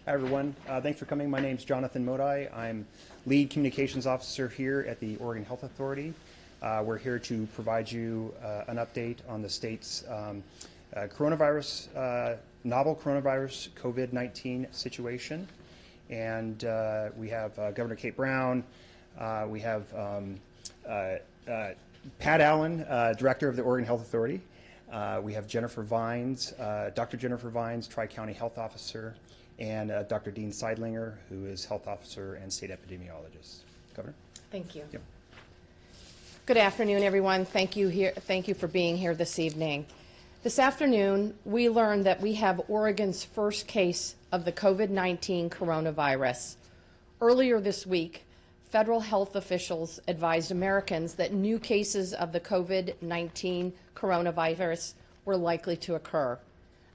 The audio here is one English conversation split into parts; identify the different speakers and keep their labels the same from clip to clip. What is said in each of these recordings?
Speaker 1: Hi, everyone. Thanks for coming. My name is Jonathan Modi. I'm lead communications officer here at the Oregon Health Authority. We're here to provide you an update on the state's novel coronavirus COVID-19 situation. And we have Governor Kate Brown. We have Pat Allen, director of the Oregon Health Authority. We have Jennifer Vines, Dr. Jennifer Vines, Tri-County Health Officer, and Dr. Dean Seidlinger, who is health officer and state epidemiologist. Governor?
Speaker 2: Thank you.
Speaker 1: Yep.
Speaker 2: Good afternoon, everyone. Thank you for being here this evening. This afternoon, we learned that we have Oregon's first case of the COVID-19 coronavirus. Earlier this week, federal health officials advised Americans that new cases of the COVID-19 coronavirus were likely to occur.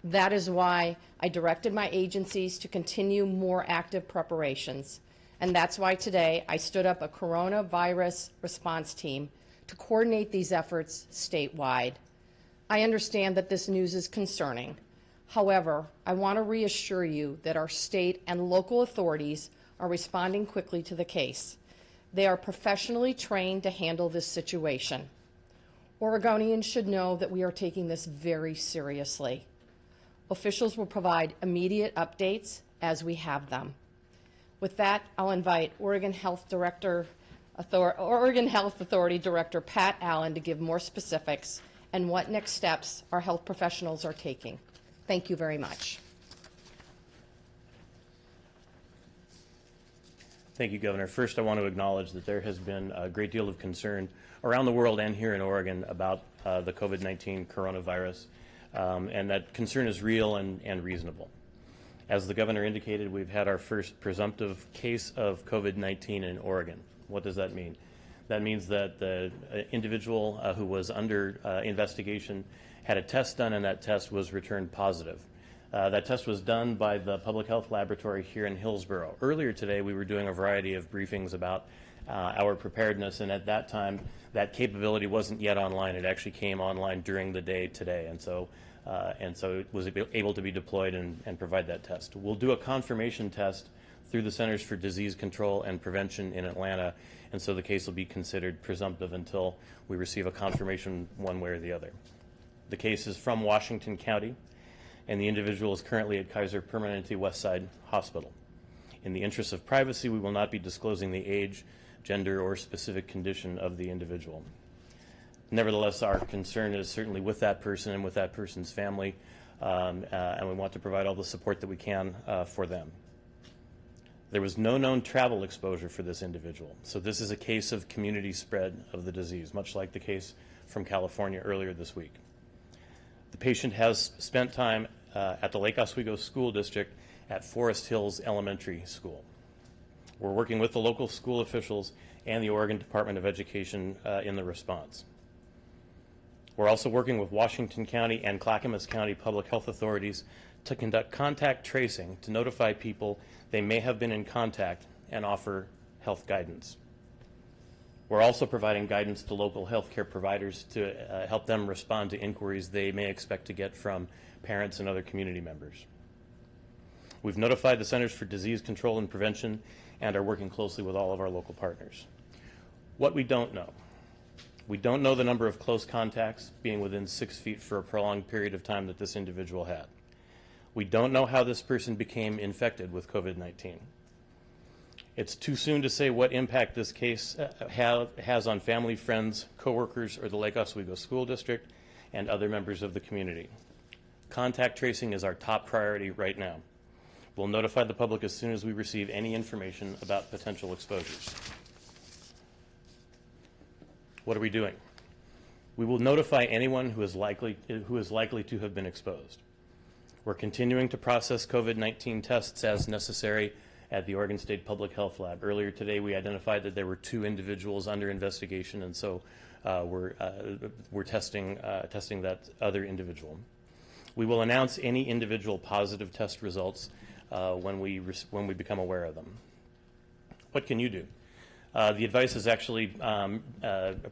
Speaker 2: That is why I directed my agencies to continue more active preparations. And that's why today I stood up a coronavirus response team to coordinate these efforts statewide. I understand that this news is concerning. However, I want to reassure you that our state and local authorities are responding quickly to the case. They are professionally trained to handle this situation. Oregonians should know that we are taking this very seriously. Officials will provide immediate updates as we have them. With that, I'll invite Oregon Health Authority Director Pat Allen to give more specifics and what next steps our health professionals are taking. Thank you very much.
Speaker 3: Thank you, Governor. First, I want to acknowledge that there has been a great deal of concern around the world and here in Oregon about the COVID-19 coronavirus, and that concern is real and reasonable. As the Governor indicated, we've had our first presumptive case of COVID-19 in Oregon. What does that mean? That means that the individual who was under investigation had a test done, and that test was returned positive. That test was done by the Public Health Laboratory here in Hillsborough. Earlier today, we were doing a variety of briefings about our preparedness, and at that time, that capability wasn't yet online. It actually came online during the day today, and so it was able to be deployed and provide that test. We'll do a confirmation test through the Centers for Disease Control and Prevention in Atlanta, and so the case will be considered presumptive until we receive a confirmation one way or the other. The case is from Washington County, and the individual is currently at Kaiser Permanente Westside Hospital. In the interest of privacy, we will not be disclosing the age, gender, or specific condition of the individual. Nevertheless, our concern is certainly with that person and with that person's family, and we want to provide all the support that we can for them. There was no known travel exposure for this individual, so this is a case of community spread of the disease, much like the case from California earlier this week. The patient has spent time at the Lake Oswego School District at Forest Hills Elementary School. We're working with the local school officials and the Oregon Department of Education in the response. We're also working with Washington County and Clackamas County public health authorities to conduct contact tracing to notify people they may have been in contact and offer health guidance. We're also providing guidance to local healthcare providers to help them respond to inquiries they may expect to get from parents and other community members. We've notified the Centers for Disease Control and Prevention and are working closely with all of our local partners. What we don't know. We don't know the number of close contacts being within 6 feet for a prolonged period of time that this individual had. We don't know how this person became infected with COVID-19. It's too soon to say what impact this case has on family, friends, coworkers, or the Lake Oswego School District and other members of the community. Contact tracing is our top priority right now. We'll notify the public as soon as we receive any information about potential exposures. What are we doing? We will notify anyone who is likely to have been exposed. We're continuing to process COVID-19 tests as necessary at the Oregon State Public Health Lab. Earlier today, we identified that there were 2 individuals under investigation, and so we're testing that other individual. We will announce any individual positive test results when we become aware of them. What can you do? The advice is actually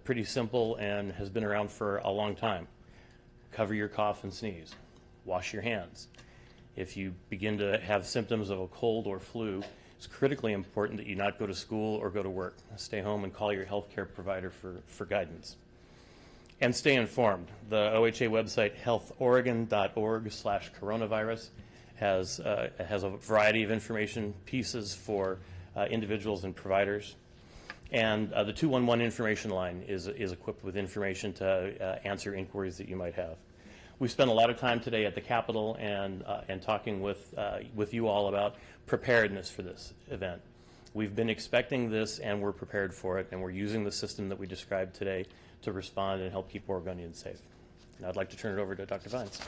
Speaker 3: pretty simple and has been around for a long time. Cover your cough and sneeze. Wash your hands. If you begin to have symptoms of a cold or flu, it's critically important that you not go to school or go to work. Stay home and call your healthcare provider for guidance. And stay informed. The OHA website, healthoregon.org/coronavirus, has a variety of information pieces for individuals and providers. And the 211 information line is equipped with information to answer inquiries that you might have. We spent a lot of time today at the Capitol and talking with you all about preparedness for this event. We've been expecting this and we're prepared for it, and we're using the system that we described today to respond and help keep Oregonians safe. And I'd like to turn it over to Dr. Vines.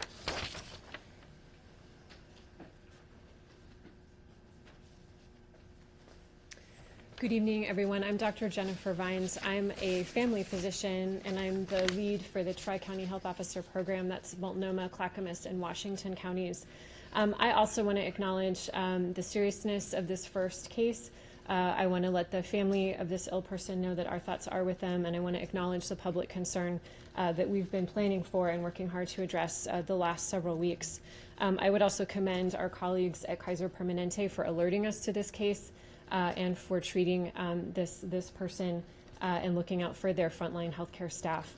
Speaker 4: Good evening, everyone. I'm Dr. Jennifer Vines. I'm a family physician, and I'm the lead for the Tri-County Health Officer Program. That's Multnomah, Clackamas, and Washington counties. I also want to acknowledge the seriousness of this first case. I want to let the family of this ill person know that our thoughts are with them, and I want to acknowledge the public concern that we've been planning for and working hard to address the last several weeks. I would also commend our colleagues at Kaiser Permanente for alerting us to this case and for treating this person and looking out for their frontline healthcare staff.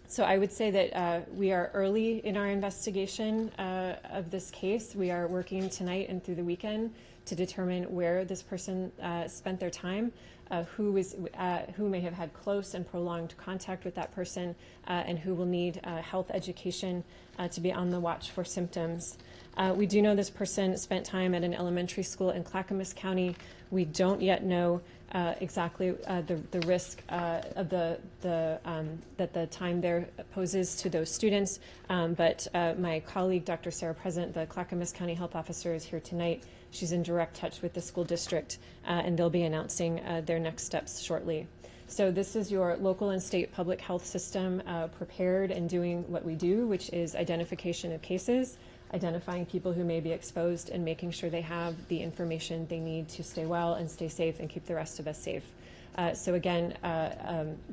Speaker 4: So I would say that we are early in our investigation of this case. We are working tonight and through the weekend to determine where this person spent their time, who may have had close and prolonged contact with that person, and who will need health education to be on the watch for symptoms. We do know this person spent time at an elementary school in Clackamas County. We don't yet know exactly the risk of that the time there poses to those students, but my colleague, Dr. Sarah Present, the Clackamas County Health Officer, is here tonight. She's in direct touch with the school district, and they'll be announcing their next steps shortly. So this is your local and state public health system prepared and doing what we do, which is identification of cases, identifying people who may be exposed, and making sure they have the information they need to stay well and stay safe and keep the rest of us safe. So again,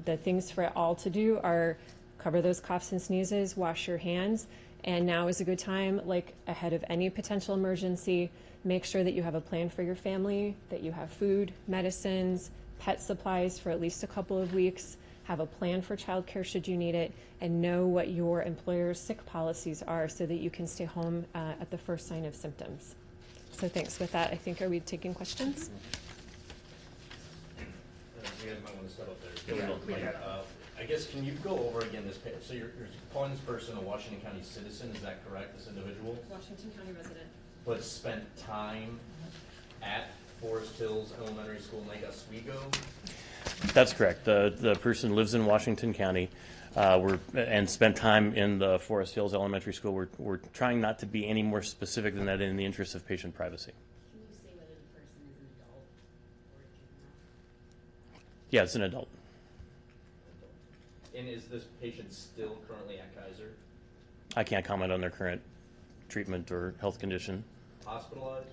Speaker 4: the things for all to do are cover those coughs and sneezes, wash your hands, and now is a good time, like ahead of any potential emergency, make sure that you have a plan for your family, that you have food, medicines, pet supplies for at least a couple of weeks, have a plan for childcare should you need it, and know what your employer's sick policies are so that you can stay home at the first sign of symptoms. So thanks. With that, I think, are we taking questions?
Speaker 5: You guys might want to step up there. I guess, can you go over again this page? So you're calling this person a Washington County citizen, is that correct, this individual?
Speaker 4: Washington County resident.
Speaker 5: But spent time at Forest Hills Elementary School in Lake Oswego?
Speaker 3: That's correct. The person lives in Washington County and spent time in the Forest Hills Elementary School. We're trying not to be any more specific than that in the interest of patient privacy.
Speaker 6: Can you say whether the person is an adult or a juvenile?
Speaker 3: Yeah, it's an adult.
Speaker 5: And is this patient still currently at Kaiser?
Speaker 3: I can't comment on their current treatment or health condition.
Speaker 5: Hospitalized?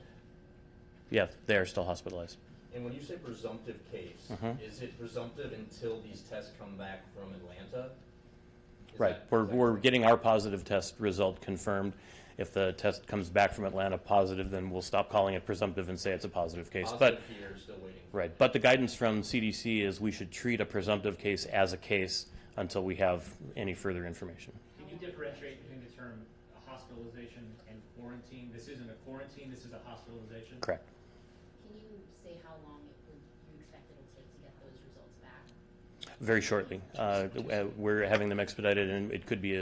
Speaker 3: Yeah, they are still hospitalized.
Speaker 5: And when you say presumptive case, is it presumptive until these tests come back from Atlanta?
Speaker 3: Right. We're getting our positive test result confirmed. If the test comes back from Atlanta positive, then we'll stop calling it presumptive and say it's a positive case.
Speaker 5: Positive here, still waiting.
Speaker 3: Right. But the guidance from CDC is we should treat a presumptive case as a case until we have any further information.
Speaker 7: Can you differentiate between the term hospitalization and quarantine? This isn't a quarantine, this is a hospitalization?
Speaker 3: Correct.
Speaker 6: Can you say how long you expect it'll take to get those results back?
Speaker 3: Very shortly. We're having them expedited, and it could be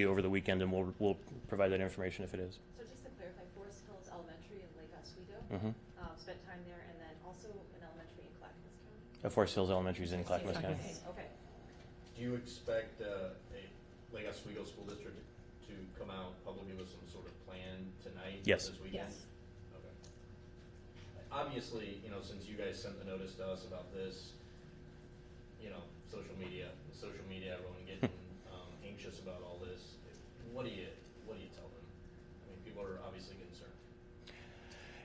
Speaker 3: over the weekend, and we'll provide that information if it is.
Speaker 8: So just to clarify, Forest Hills Elementary in Lake Oswego, spent time there, and then also an elementary in Clackamas County?
Speaker 3: Forest Hills Elementary is in Clackamas County.
Speaker 8: Okay.
Speaker 5: Do you expect a Lake Oswego School District to come out publicly with some sort of plan tonight?
Speaker 3: Yes.
Speaker 5: This weekend?
Speaker 8: Yes.
Speaker 5: Okay. Obviously, since you guys sent the notice to us about this, social media, everyone getting anxious about all this. What do you tell them? I mean, people are obviously concerned.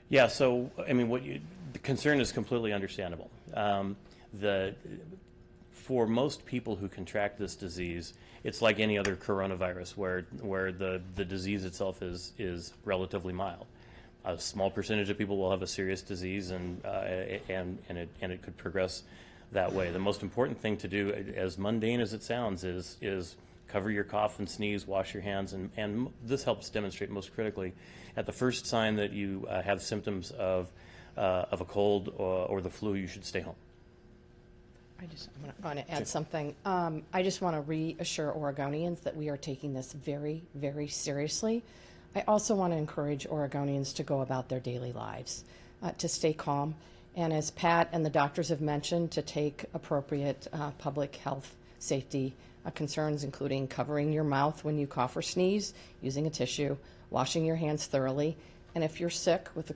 Speaker 3: Yeah. So, I mean, the concern is completely understandable. for most people who contract this disease, it's like any other coronavirus where the disease itself is relatively mild. A small percentage of people will have a serious disease, and it could progress that way. The most important thing to do, as mundane as it sounds, is cover your cough and sneeze, wash your hands, and this helps demonstrate most critically. At the first sign that you have symptoms of a cold or the flu, you should stay home.
Speaker 2: I'm going to add something. I just want to reassure Oregonians that we are taking this very, very seriously. I also want to encourage Oregonians to go about their daily lives, to stay calm, and as Pat and the doctors have mentioned, to take appropriate public health safety concerns, including covering your mouth when you cough or sneeze, using a tissue, washing your hands thoroughly, and if you're sick with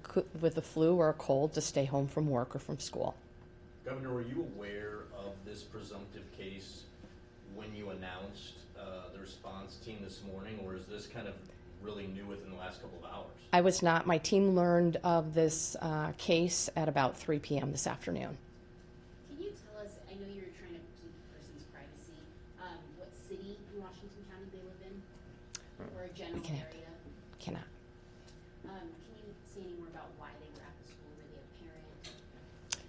Speaker 2: the flu or a cold, to stay home from work or from school.
Speaker 5: Governor, were you aware of this presumptive case when you announced the response team this morning, or is this kind of really new within the last couple of hours?
Speaker 2: I was not. My team learned of this case at about 3 p.m. this afternoon.
Speaker 6: Can you tell us, I know you're trying to keep the person's privacy, what city in Washington County they live in, or a general area?
Speaker 2: Cannot.
Speaker 6: Can you say any more about why they were at the school? Were they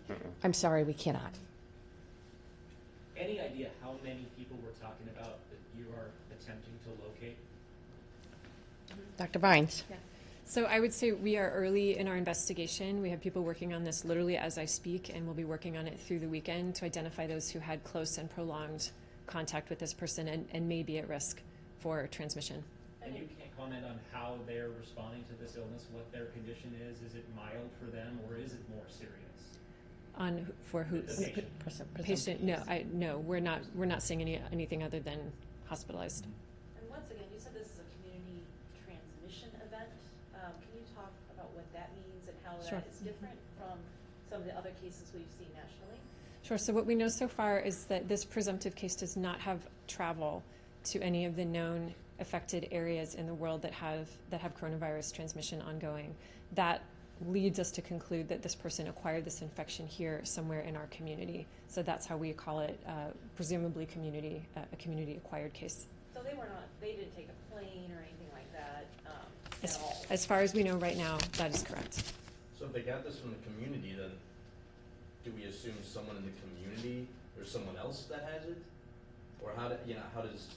Speaker 6: a parent?
Speaker 2: I'm sorry, we cannot.
Speaker 7: Any idea how many people we're talking about that you are attempting to locate?
Speaker 2: Dr. Vines.
Speaker 4: Yeah. So I would say we are early in our investigation. We have people working on this literally as I speak, and we'll be working on it through the weekend to identify those who had close and prolonged contact with this person and may be at risk for transmission.
Speaker 7: And you can't comment on how they're responding to this illness, what their condition is. Is it mild for them, or is it more serious?
Speaker 4: For who?
Speaker 7: The patient.
Speaker 4: No, we're not seeing anything other than hospitalized.
Speaker 8: And once again, you said this is a community transmission event. Can you talk about what that means and how
Speaker 4: Sure.
Speaker 8: that is different from some of the other cases we've seen nationally?
Speaker 4: Sure. So what we know so far is that this presumptive case does not have travel to any of the known affected areas in the world that have coronavirus transmission ongoing. That leads us to conclude that this person acquired this infection here somewhere in our community. So that's how we call it, presumably a community acquired case.
Speaker 8: So they didn't take a plane or anything like that at all?
Speaker 4: As far as we know right now, that is correct.
Speaker 5: So if they got this from the community, then do we assume someone in the community, there's someone else that has it? Or how does,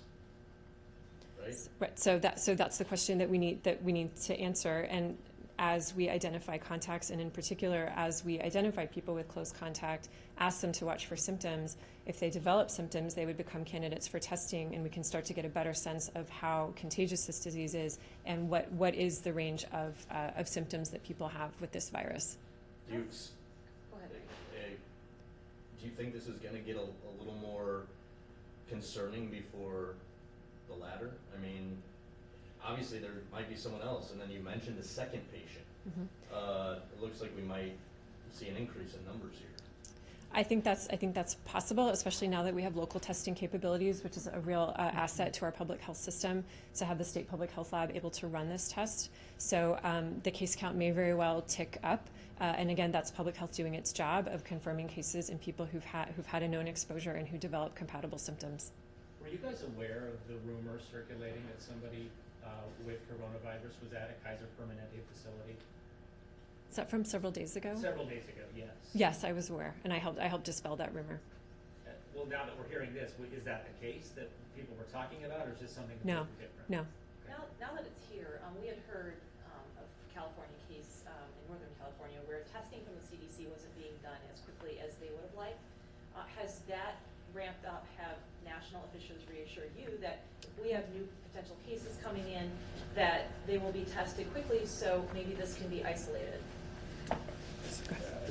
Speaker 5: right?
Speaker 4: Right. So that's the question that we need to answer. And as we identify contacts, and in particular, as we identify people with close contact, ask them to watch for symptoms. If they develop symptoms, they would become candidates for testing, and we can start to get a better sense of how contagious this disease is and what is the range of symptoms that people have with this virus.
Speaker 5: Do you,
Speaker 8: Go ahead.
Speaker 5: do you think this is going to get a little more concerning before the latter? I mean, obviously there might be someone else, and then you mentioned a second patient.
Speaker 4: Mm-hmm.
Speaker 5: It looks like we might see an increase in numbers here.
Speaker 4: I think that's possible, especially now that we have local testing capabilities, which is a real asset to our public health system, to have the state public health lab able to run this test. So the case count may very well tick up, and again, that's public health doing its job of confirming cases in people who've had a known exposure and who develop compatible symptoms.
Speaker 7: Were you guys aware of the rumor circulating that somebody with coronavirus was at a Kaiser Permanente facility?
Speaker 4: Is that from several days ago?
Speaker 7: Several days ago, yes.
Speaker 4: Yes, I was aware, and I helped dispel that rumor.
Speaker 7: Well, now that we're hearing this, is that the case that people were talking about, or is this something
Speaker 4: No,
Speaker 7: completely different?
Speaker 4: no.
Speaker 8: Now that it's here, we had heard of a California case in Northern California where testing from the CDC wasn't being done as quickly as they would have liked. Has that ramped up? Have national officials reassured you that if we have new potential cases coming in, that they will be tested quickly, so maybe this can be isolated?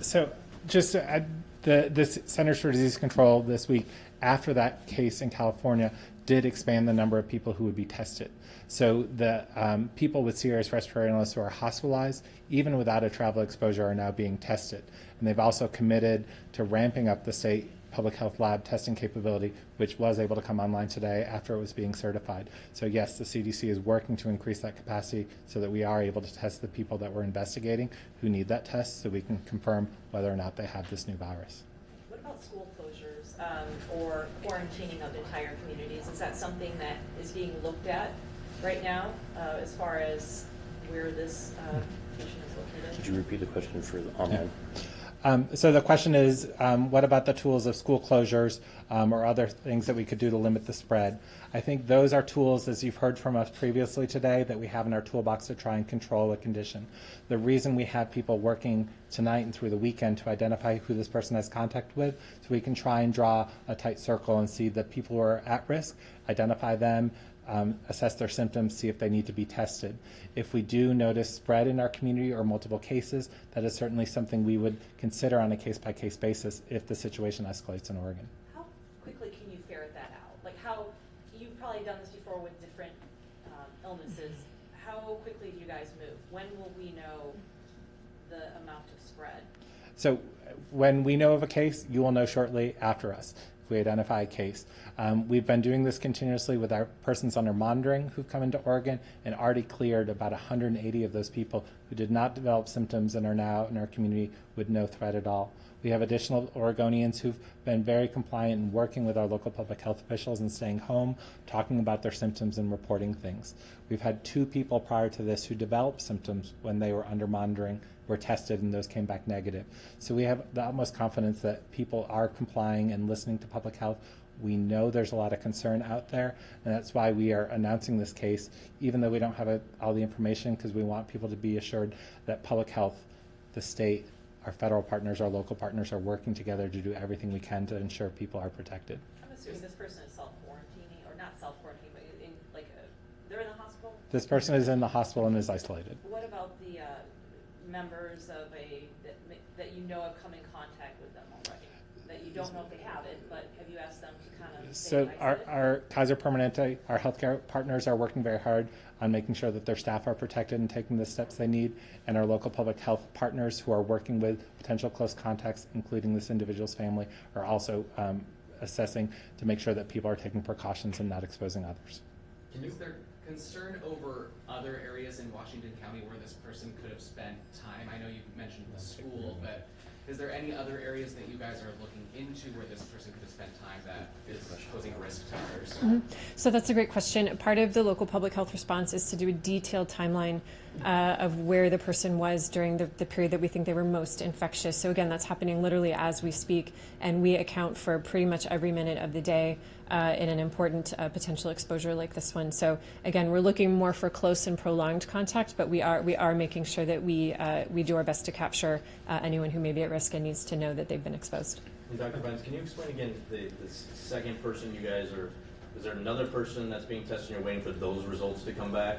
Speaker 9: So just to add, the Centers for Disease Control this week, after that case in California, did expand the number of people who would be tested. So the people with serious respiratory illness who are hospitalized, even without a travel exposure, are now being tested. And they've also committed to ramping up the state public health lab testing capability, which was able to come online today after it was being certified. So yes, the CDC is working to increase that capacity so that we are able to test the people that we're investigating who need that test, so we can confirm whether or not they have this new virus.
Speaker 8: What about school closures or quarantining of entire communities? Is that something that is being looked at right now as far as where this patient is located?
Speaker 3: Could you repeat the question for the online?
Speaker 9: So the question is, what about the tools of school closures or other things that we could do to limit the spread? I think those are tools, as you've heard from us previously today, that we have in our toolbox to try and control a condition. The reason we have people working tonight and through the weekend to identify who this person has contact with, so we can try and draw a tight circle and see the people who are at risk, identify them, assess their symptoms, see if they need to be tested. If we do notice spread in our community or multiple cases, that is certainly something we would consider on a case-by-case basis if the situation escalates in Oregon.
Speaker 8: How quickly can you ferret that out? Like how, you've probably done this before with different illnesses. How quickly do you guys move? When will we know the amount of spread?
Speaker 9: So when we know of a case, you will know shortly after us. If we identify a case. We've been doing this continuously with our persons under monitoring who've come into Oregon and already cleared about 180 of those people who did not develop symptoms and are now in our community with no threat at all. We have additional Oregonians who've been very compliant in working with our local public health officials and staying home, talking about their symptoms and reporting things. We've had 2 people prior to this who developed symptoms when they were under monitoring, were tested, and those came back negative. So we have the utmost confidence that people are complying and listening to public health. We know there's a lot of concern out there, and that's why we are announcing this case, even though we don't have all the information, because we want people to be assured that public health, the state, our federal partners, our local partners are working together to do everything we can to ensure people are protected.
Speaker 8: I'm assuming this person is self-quarantining, or not self-quarantining, but they're in the hospital?
Speaker 9: This person is in the hospital and is isolated.
Speaker 8: What about the members of that you know have come in contact with them already? That you don't know if they have it, but have you asked them to kind of
Speaker 9: So our Kaiser Permanente, our healthcare partners are working very hard on making sure that their staff are protected and taking the steps they need, and our local public health partners who are working with potential close contacts, including this individual's family, are also assessing to make sure that people are taking precautions and not exposing others.
Speaker 10: Is there concern over other areas in Washington County where this person could have spent time? I know you mentioned the school, but is there any other areas that you guys are looking into where this person could have spent time that is posing a risk to others?
Speaker 4: Mm-hmm. So that's a great question. Part of the local public health response is to do a detailed timeline of where the person was during the period that we think they were most infectious. So again, that's happening literally as we speak, and we account for pretty much every minute of the day in an important potential exposure like this one. So again, we're looking more for close and prolonged contact, but we are making sure that we do our best to capture anyone who may be at risk and needs to know that they've been exposed.
Speaker 5: And Dr. Vines, can you explain again the second person you guys are, is there another person that's being tested and you're waiting for those results to come back?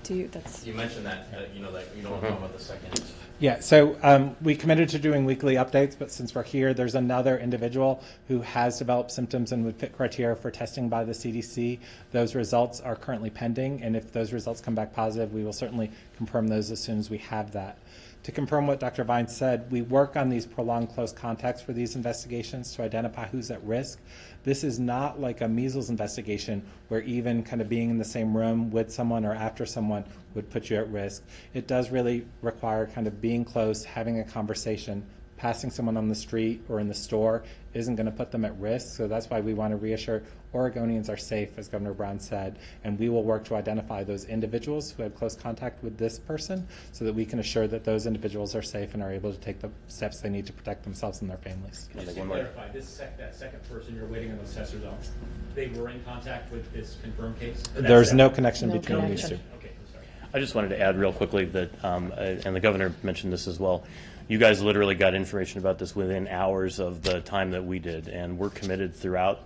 Speaker 5: You mentioned that, that you don't know about the second.
Speaker 9: Yeah, so we committed to doing weekly updates, but since we're here, there's another individual who has developed symptoms and would fit criteria for testing by the CDC. Those results are currently pending, and if those results come back positive, we will certainly confirm those as soon as we have that. To confirm what Dr. Vines said, we work on these prolonged close contacts for these investigations to identify who's at risk. This is not like a measles investigation where even kind of being in the same room with someone or after someone would put you at risk. It does really require kind of being close, having a conversation. Passing someone on the street or in the store isn't going to put them at risk, so that's why we want to reassure Oregonians are safe, as Governor Brown said, and we will work to identify those individuals who had close contact with this person so that we can assure that those individuals are safe and are able to take the steps they need to protect themselves and their families.
Speaker 7: Just to clarify, that second person you're waiting on those test results, they were in contact with this confirmed case?
Speaker 9: There's no connection between these two.
Speaker 7: Okay, I'm sorry.
Speaker 3: I just wanted to add real quickly that, and the governor mentioned this as well, you guys literally got information about this within hours of the time that we did, and we're committed throughout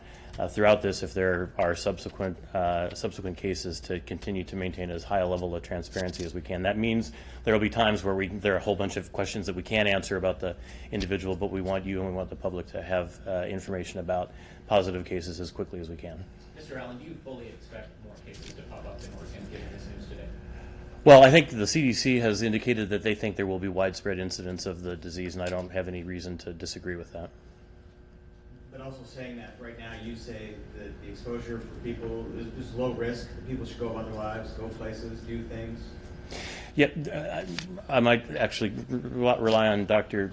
Speaker 3: this, if there are subsequent cases, to continue to maintain as high a level of transparency as we can. That means there will be times where there are a whole bunch of questions that we can't answer about the individual, but we want you and we want the public to have information about positive cases as quickly as we can.
Speaker 7: Mr. Allen, do you fully expect more cases to pop up in Oregon given this news today?
Speaker 3: Well, I think the CDC has indicated that they think there will be widespread incidence of the disease, and I don't have any reason to disagree with that.
Speaker 11: But also saying that right now you say that the exposure for people is low risk, that people should go about their lives, go places, do things.
Speaker 3: Yeah, I might actually rely on Dr.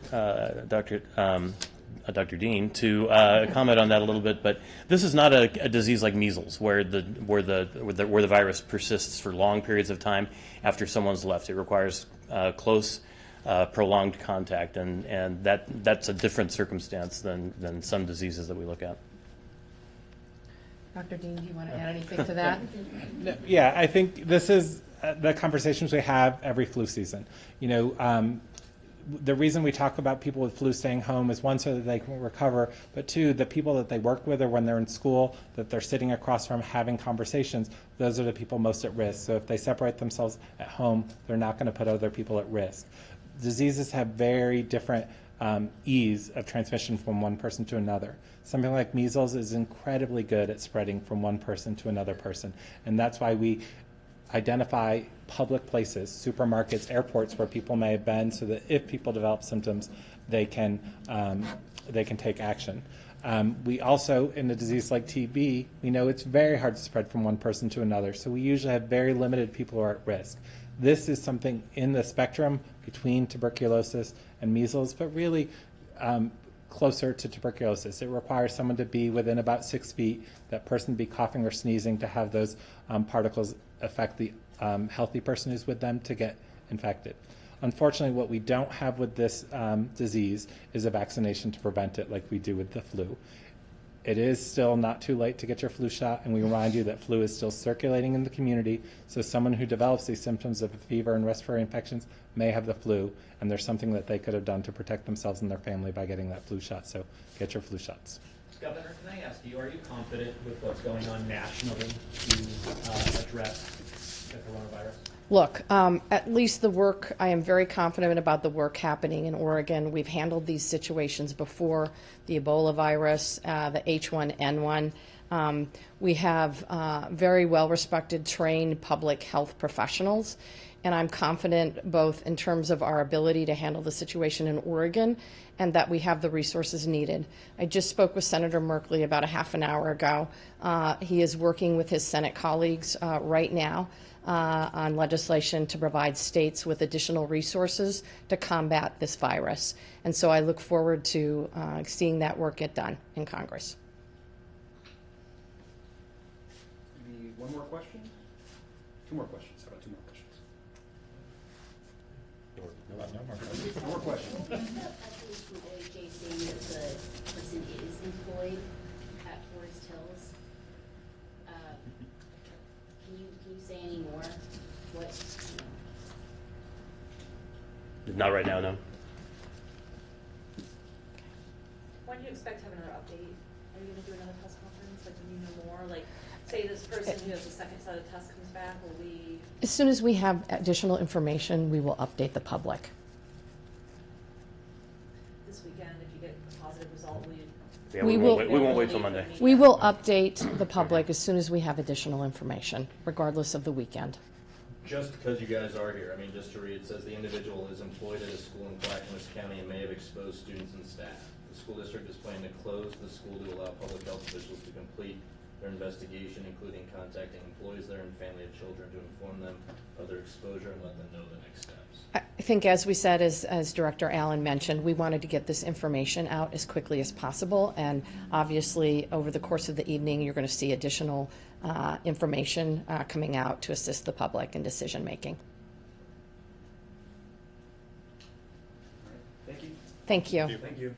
Speaker 3: Dr. Dean to comment on that a little bit. But this is not a disease like measles, where the virus persists for long periods of time after someone's left. It requires close, prolonged contact, and that's a different circumstance than some diseases that we look at.
Speaker 2: Dr. Dean, do you want to add anything to that?
Speaker 9: Yeah, I think this is the conversations we have every flu season. You know, the reason we talk about people with flu staying home is, one, so that they can recover, but two, the people that they work with or when they're in school, that they're sitting across from having conversations, those are the people most at risk. So if they separate themselves at home, they're not going to put other people at risk. Diseases have very different ease of transmission from one person to another. Something like measles is incredibly good at spreading from one person to another person, and that's why we identify public places, supermarkets, airports where people may have been, so that if people develop symptoms, they can take action. We also, in a disease like TB, we know it's very hard to spread from one person to another, so we usually have very limited people who are at risk. This is something in the spectrum between tuberculosis and measles, but really closer to tuberculosis. It requires someone to be within about 6 feet, that person be coughing or sneezing to have those particles affect the healthy person who's with them to get infected. Unfortunately, what we don't have with this disease is a vaccination to prevent it like we do with the flu. It is still not too late to get your flu shot, and we remind you that flu is still circulating in the community, so someone who develops these symptoms of fever and respiratory infections may have the flu, and there's something that they could have done to protect themselves and their family by getting that flu shot, so get your flu shots.
Speaker 7: Governor, can I ask you, are you confident with what's going on nationally to address the coronavirus?
Speaker 2: Look, at least the work, I am very confident about the work happening in Oregon. We've handled these situations before, the Ebola virus, the H1N1. We have very well-respected, trained public health professionals, and I'm confident both in terms of our ability to handle the situation in Oregon and that we have the resources needed. I just spoke with Senator Merkley about a half an hour ago. He is working with his Senate colleagues right now on legislation to provide states with additional resources to combat this virus. And so I look forward to seeing that work get done in Congress.
Speaker 1: Maybe one more question? Two more questions. How about two more questions? No more questions.
Speaker 6: From OJ saying that the person is employed at Forest Hills. Can you say any more? What?
Speaker 3: Not right now, no.
Speaker 8: When do you expect to have another update? Are you going to do another press conference? Like, do you know more? Like, say this person who has the second set of tests comes back, will we?
Speaker 2: As soon as we have additional information, we will update the public.
Speaker 8: This weekend, if you get a positive result, will you?
Speaker 3: Yeah,
Speaker 2: We
Speaker 3: we won't wait till Monday.
Speaker 2: We will update the public as soon as we have additional information, regardless of the weekend.
Speaker 5: Just because you guys are here, I mean, just to read, it says the individual is employed at a school in Clackamas County and may have exposed students and staff. The school district is planning to close the school to allow public health officials to complete their investigation, including contacting employees there and family of children to inform them of their exposure and let them know the next steps.
Speaker 2: I think, as we said, as Director Allen mentioned, we wanted to get this information out as quickly as possible, and obviously over the course of the evening you're going to see additional information coming out to assist the public in decision making.
Speaker 1: All right. Thank you.
Speaker 2: Thank you.
Speaker 1: Thank you.